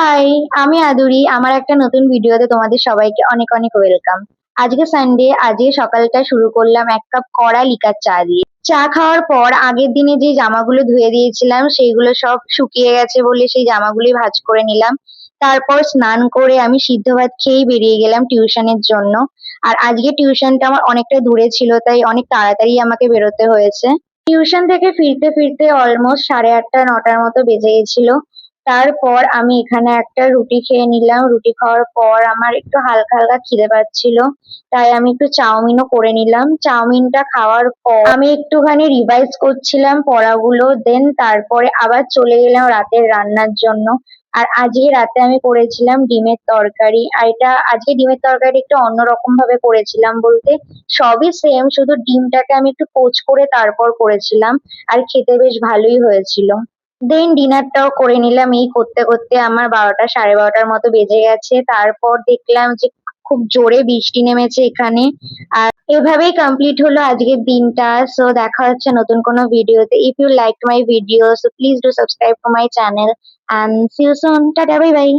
High, আমি আদুরি। আমার একটা নতুন ভিডিওতে তোমাদের সবাইকে অনেক অনেক ওয়েলকাম। আজকে সানডে, আজকে সকালটা শুরু করলাম এক কাপ কড়া লিকার চা দিয়ে। চা খাওয়ার পর আগের দিনে যে জামাগুলো ধুয়ে দিয়েছিলাম সেইগুলো সব শুকিয়ে গেছে বলে সেই জামাগুলোই ভাঁজ করে নিলাম। তারপর স্নান করে আমি সিদ্ধ ভাত খেয়েই বেরিয়ে গেলাম টিউশনের জন্য। আর আজকে টিউশনটা আমার অনেকটা দূরে ছিল, তাই অনেক তাড়াতাড়ি আমাকে বেরোতে হয়েছে। টিউশন থেকে ফিরতে ফিরতে অলমোস্ট 8:30-9টার মতো বেজে গেছিল। তারপর আমি এখানে একটা রুটি খেয়ে নিলাম। রুটি খাওয়ার পর আমার একটু হালকা হালকা খিদে পাচ্ছিল, তাই আমি একটু চাউমিনও করে নিলাম। চাউমিনটা খাওয়ার পর আমি একটুখানি রিভাইজ করছিলাম পড়াগুলো, দেন তারপরে আবার চলে গেলাম রাতের রান্নার জন্য। আর আজকে রাতে আমি করেছিলাম ডিমের তরকারি। আর এটা আজকে ডিমের তরকারিটা একটু অন্যরকম ভাবে করেছিলাম বলতে, সবই সেম, শুধু ডিমটাকে আমি একটু পোচ করে তারপর করেছিলাম। আর খেতে বেশ ভালোই হয়েছিল। দেন ডিনারটাও করে নিলাম। এই করতে করতে আমার 12টা, 12:30 মতো বেজে গেছে। তারপর দেখলাম যে খুব জোরে বৃষ্টি নেমেছে এখানে। আর এভাবেই কমপ্লিট হলো আজকের দিনটা। সো দেখা হচ্ছে নতুন কোনো ভিডিওতে। If you like my video, so please do subscribe to my channel, and see you soon. Tata, bye by.